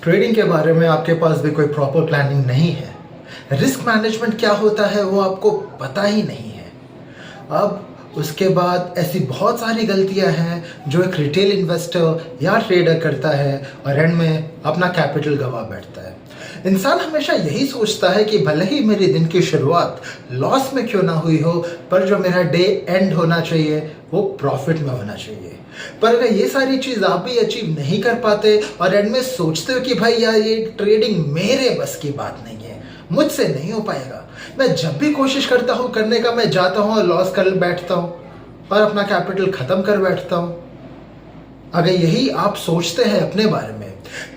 Trading के बारे में आपके पास भी कोई प्रॉपर प्लानिंग नहीं है, रिस्क मैनेजमेंट क्या होता है वो आपको पता ही नहीं है। अब उसके बाद ऐसी बहुत सारी गलतियां हैं जो एक रिटेल इन्वेस्टर या ट्रेडर करता है और एंड में अपना कैपिटल गंवा बैठता है। इंसान हमेशा यही सोचता है कि भले ही मेरे दिन की शुरुआत लॉस में क्यों ना हुई हो, पर जो मेरा डे एंड होना चाहिए वो प्रॉफिट में होना चाहिए। पर अगर ये सारी चीज़ आप भी अचीव नहीं कर पाते और एंड में सोचते हो कि भाई यार ये ट्रेडिंग मेरे बस की बात नहीं है, मुझसे नहीं हो पाएगा, मैं जब भी कोशिश करता हूँ करने का मैं जाता हूँ और लॉस कर बैठता हूँ और अपना कैपिटल ख़त्म कर बैठता हूँ। अगर यही आप सोचते हैं अपने बारे में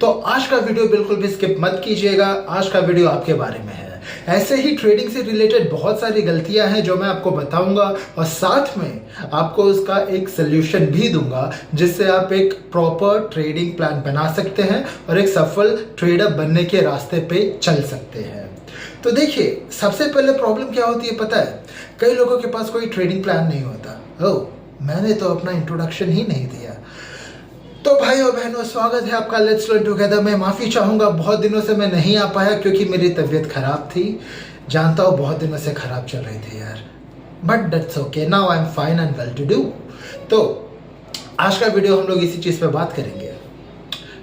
तो आज का वीडियो बिल्कुल भी स्किप मत कीजिएगा। आज का वीडियो आपके बारे में है। ऐसे ही ट्रेडिंग से रिलेटेड बहुत सारी गलतियां हैं जो मैं आपको बताऊंगा और साथ में आपको उसका एक सोल्यूशन भी दूंगा जिससे आप एक प्रॉपर ट्रेडिंग प्लान बना सकते हैं और एक सफल ट्रेडर बनने के रास्ते पे चल सकते हैं। तो देखिए, सबसे पहले प्रॉब्लम क्या होती है पता है? कई लोगों के पास कोई ट्रेडिंग प्लान नहीं होता। मैंने तो अपना इंट्रोडक्शन ही नहीं दिया। तो भाई और बहनों, स्वागत है आपका लेट्स लर्न टुगेदर। मैं माफ़ी चाहूँगा, बहुत दिनों से मैं नहीं आ पाया क्योंकि मेरी तबीयत ख़राब थी। जानता हूँ बहुत दिनों से ख़राब चल रही थी यार, but that's okay, now I am fine and well to do. तो आज का वीडियो हम लोग इसी चीज़ पे बात करेंगे।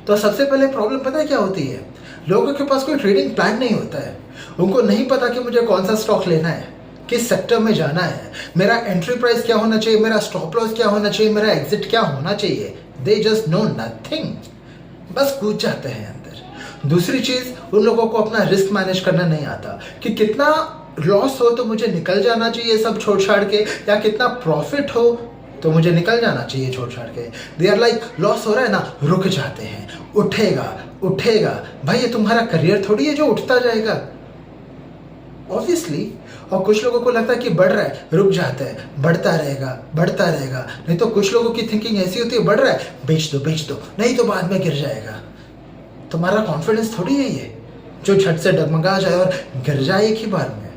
तो सबसे पहले प्रॉब्लम पता है क्या होती है? लोगों के पास कोई ट्रेडिंग प्लान नहीं होता है। उनको नहीं पता कि मुझे कौन सा स्टॉक लेना है, किस सेक्टर में जाना है, मेरा एंट्री प्राइस क्या होना चाहिए, मेरा स्टॉप लॉस क्या होना चाहिए, मेरा एग्जिट क्या होना चाहिए। They just know nothing, बस कूद जाते हैं अंदर। दूसरी चीज, उन लोगों को अपना रिस्क मैनेज करना नहीं आता कि कितना लॉस हो तो मुझे निकल जाना चाहिए सब छोड़ छाड़ के, या कितना प्रॉफिट हो तो मुझे निकल जाना चाहिए छोड़ छाड़ के। दे आर लाइक, लॉस हो रहा है ना, रुक जाते हैं, उठेगा उठेगा। भाई ये तुम्हारा करियर थोड़ी है जो उठता जाएगा, ऑब्वियसली। और कुछ लोगों को लगता है कि बढ़ रहा है, रुक जाता है, बढ़ता रहेगा बढ़ता रहेगा। नहीं तो कुछ लोगों की थिंकिंग ऐसी होती है, बढ़ रहा है बेच दो नहीं तो बाद में गिर जाएगा। तुम्हारा कॉन्फिडेंस थोड़ी है ये जो झट से डगमगा जाए और गिर जाए एक ही बार में।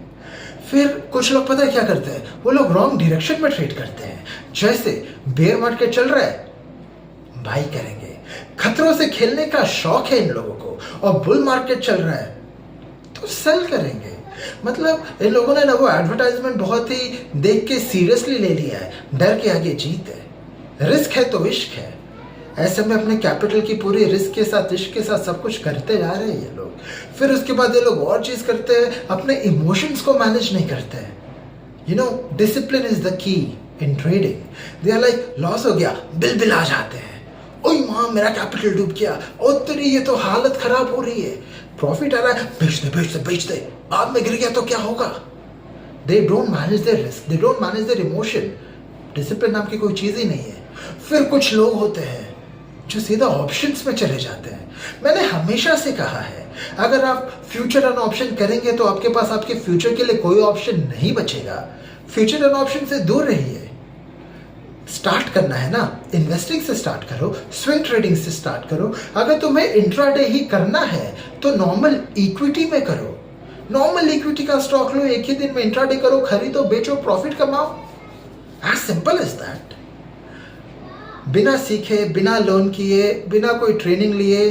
फिर कुछ लोग पता है क्या करते हैं? वो लोग रॉन्ग डायरेक्शन में ट्रेड करते हैं। जैसे बेयर मार्केट चल रहा है, बाई करेंगे, खतरों से खेलने का शौक है इन लोगों को, और बुल मार्केट चल रहा है तो सेल करेंगे। मतलब इन लोगों ने ना वो एडवर्टाइजमेंट बहुत ही देख के सीरियसली ले लिया है। डर के आगे जीत है, रिस्क है तो इश्क है। ऐसे में अपने कैपिटल की पूरी रिस्क के साथ इश्क के साथ सब कुछ करते जा रहे हैं ये लोग। फिर उसके बाद ये लोग और चीज करते हैं, अपने इमोशंस को मैनेज नहीं करते हैं। You know, discipline is the key in trading. They are like, loss हो गया, बिल बिल आ जाते हैं, ओए माँ मेरा कैपिटल डूब गया, ओ तेरी ये तो हालत खराब हो रही है। प्रॉफिट आ रहा है, बेच दे, बाद में गिर गया तो क्या होगा? They don't manage there risk, they don't manage there emotion. Discipline नाम की कोई चीज ही नहीं है। फिर कुछ लोग होते हैं जो सीधा ऑप्शंस में चले जाते हैं। मैंने हमेशा से कहा है, अगर आप फ्यूचर एंड ऑप्शन करेंगे तो आपके पास आपके फ्यूचर के लिए कोई ऑप्शन नहीं बचेगा। फ्यूचर एंड ऑप्शन से दूर रहिए। स्टार्ट करना है ना, इन्वेस्टिंग से स्टार्ट करो, स्विंग ट्रेडिंग से स्टार्ट करो। अगर तुम्हें इंट्राडे ही करना है तो नॉर्मल इक्विटी में करो। नॉर्मल इक्विटी का स्टॉक लो, एक ही दिन में इंट्राडे करो, खरीदो बेचो, प्रॉफिट कमाओ। As simple as that. बिना सीखे, बिना लोन किए, बिना कोई ट्रेनिंग लिए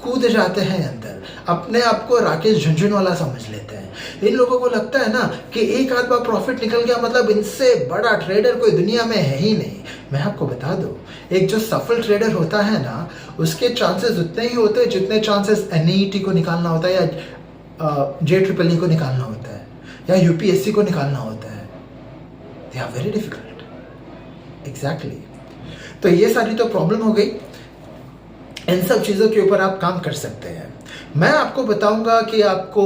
कूद जाते हैं अंदर, अपने आप को राकेश झुनझुनवाला समझ लेते हैं। इन लोगों को लगता है ना कि एक आध बार प्रॉफिट निकल गया मतलब इनसे बड़ा ट्रेडर कोई दुनिया में है ही नहीं। मैं आपको बता दूं, एक जो सफल ट्रेडर होता है ना, उसके चांसेस उतने ही होते हैं जितने चांसेस एनईटी को निकालना होता है, या JEEE को निकालना होता है, या UPSC को निकालना होता है। They are very difficult. Exactly. तो ये सारी तो प्रॉब्लम हो गई। इन सब चीज़ों के ऊपर आप काम कर सकते हैं। मैं आपको बताऊंगा कि आपको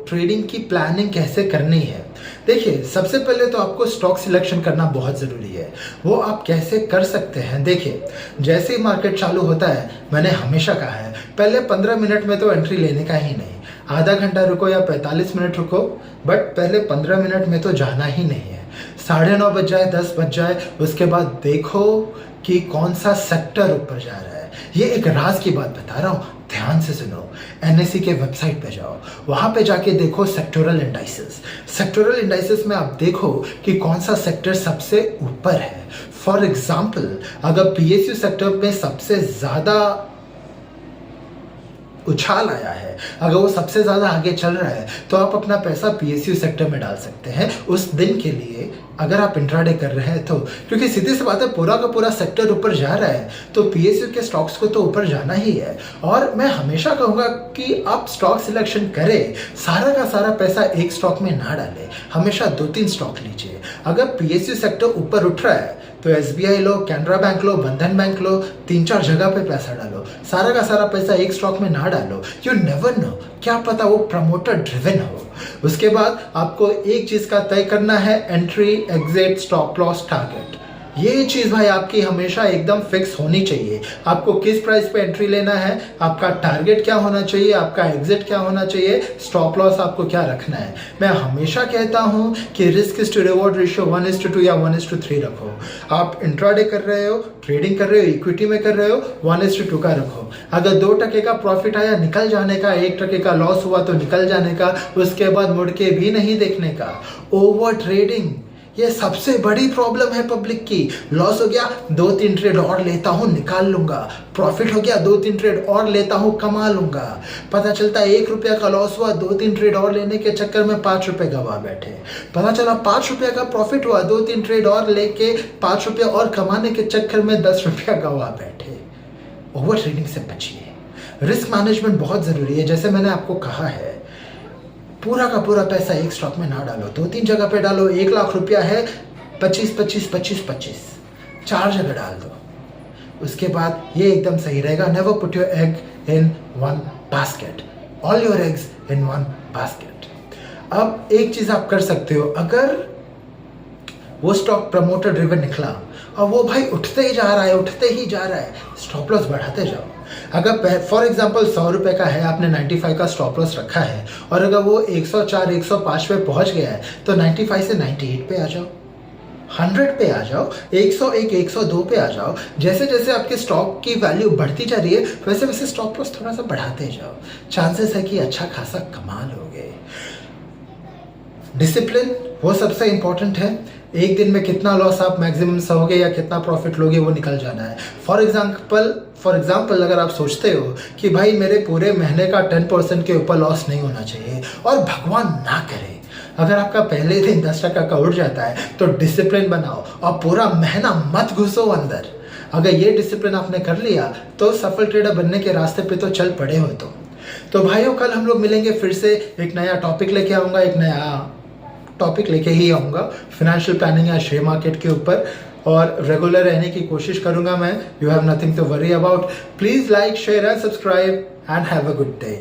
ट्रेडिंग की प्लानिंग कैसे करनी है। देखिए, सबसे पहले तो आपको स्टॉक सिलेक्शन करना बहुत ज़रूरी है। वो आप कैसे कर सकते हैं? देखिए, जैसे ही मार्केट चालू होता है, मैंने हमेशा कहा है, पहले 15 मिनट में तो एंट्री लेने का ही नहीं। आधा घंटा रुको या 45 मिनट रुको, बट पहले 15 मिनट में तो जाना ही नहीं है। 9:30 बज जाए, 10 बज जाए, उसके बाद देखो कि कौन सा सेक्टर ऊपर जा रहा है। ये एक राज की बात बता रहा हूँ, ध्यान से सुनो। NSE के वेबसाइट पे जाओ, वहां पे जाके देखो सेक्टोरल इंडाइसेस। सेक्टोरल इंडाइसेस में आप देखो कि कौन सा सेक्टर सबसे ऊपर है। फॉर एग्जाम्पल, अगर PSU सेक्टर में सबसे ज्यादा उछाल आया है, अगर वो सबसे ज़्यादा आगे चल रहा है, तो आप अपना पैसा पीएसयू सेक्टर में डाल सकते हैं उस दिन के लिए, अगर आप इंट्राडे कर रहे हैं तो। क्योंकि सीधी सी बात है, पूरा का पूरा सेक्टर ऊपर जा रहा है तो पीएसयू के स्टॉक्स को तो ऊपर जाना ही है। और मैं हमेशा कहूँगा कि आप स्टॉक सिलेक्शन करें, सारा का सारा पैसा एक स्टॉक में ना डालें, हमेशा 2-3 स्टॉक लीजिए। अगर पीएसयू सेक्टर ऊपर उठ रहा है तो एसबीआई लो, कैनरा बैंक लो, बंधन बैंक लो, 3-4 जगह पे पैसा डालो, सारा का सारा पैसा एक स्टॉक में ना डालो। यू नेवर नो, क्या पता वो प्रमोटर ड्रिवन हो। उसके बाद आपको एक चीज का तय करना है, entry, exit, stop loss, target. ये चीज भाई आपकी हमेशा एकदम फिक्स होनी चाहिए। आपको किस प्राइस पे एंट्री लेना है, आपका टारगेट क्या होना चाहिए, आपका एग्जिट क्या होना चाहिए, स्टॉप लॉस आपको क्या रखना है। मैं हमेशा कहता हूं कि रिस्क टू रिवॉर्ड रेशियो 1:2 या 1:3 रखो। आप इंट्राडे कर रहे हो, ट्रेडिंग कर रहे हो, इक्विटी में कर रहे हो, 1:2 का रखो। अगर 2% का प्रॉफिट आया निकल जाने का, 1% का लॉस हुआ तो निकल जाने का, उसके बाद मुड़ के भी नहीं देखने का। ओवर ट्रेडिंग ये सबसे बड़ी प्रॉब्लम है पब्लिक की। लॉस हो गया, 2-3 ट्रेड और लेता हूं, निकाल लूंगा। प्रॉफिट हो गया, 2-3 ट्रेड और लेता हूं, कमा लूंगा। पता चलता है 1 रुपया का लॉस हुआ, 2-3 ट्रेड और लेने के चक्कर में 5 रुपए गवा बैठे। पता चला 5 रुपया का प्रॉफिट हुआ, 2-3 ट्रेड और लेके 5 रुपया और कमाने के चक्कर में 10 रुपया गवा बैठे। ओवर ट्रेडिंग से बचिए। रिस्क मैनेजमेंट बहुत जरूरी है। जैसे मैंने आपको कहा है, पूरा का पूरा पैसा एक स्टॉक में ना डालो, 2-3 जगह पे डालो। 1 लाख रुपया है, 25-25-25-25 4 जगह डाल दो। उसके बाद ये एकदम सही रहेगा। Never put your egg in one basket, all your eggs in one basket. अब एक चीज आप कर सकते हो, अगर वो स्टॉक प्रमोटर ड्रिवन निकला और वो भाई उठते ही जा रहा है, उठते ही जा रहा है, स्टॉप लॉस बढ़ाते जाओ। अगर फॉर एग्जांपल 100 रुपए का है, आपने 95 का स्टॉप लॉस रखा है, और अगर वो 104-105 पे पहुंच गया है तो 95 से 98 पे आ जाओ, 100 पे आ जाओ, 101, 102 पे आ जाओ। जैसे जैसे आपके स्टॉक की वैल्यू बढ़ती जा रही है, वैसे वैसे स्टॉप लॉस थोड़ा सा बढ़ाते जाओ। चांसेस है कि अच्छा खासा कमा लोगे। डिसिप्लिन वो सबसे इंपॉर्टेंट है। एक दिन में कितना लॉस आप मैक्सिमम सहोगे या कितना प्रॉफिट लोगे, वो निकल जाना है। फॉर एग्जाम्पल अगर आप सोचते हो कि भाई मेरे पूरे महीने का 10% के ऊपर लॉस नहीं होना चाहिए, और भगवान ना करे अगर आपका पहले दिन 10% का उड़ जाता है, तो डिसिप्लिन बनाओ और पूरा महीना मत घुसो अंदर। अगर ये डिसिप्लिन आपने कर लिया तो सफल ट्रेडर बनने के रास्ते पे तो चल पड़े हो। तो भाइयों, कल हम लोग मिलेंगे फिर से। एक नया टॉपिक लेके आऊँगा, एक नया टॉपिक लेके ही आऊँगा फाइनेंशियल प्लानिंग या शेयर मार्केट के ऊपर, और रेगुलर रहने की कोशिश करूँगा मैं। You have nothing to worry about. Please like, share and subscribe and have a good day.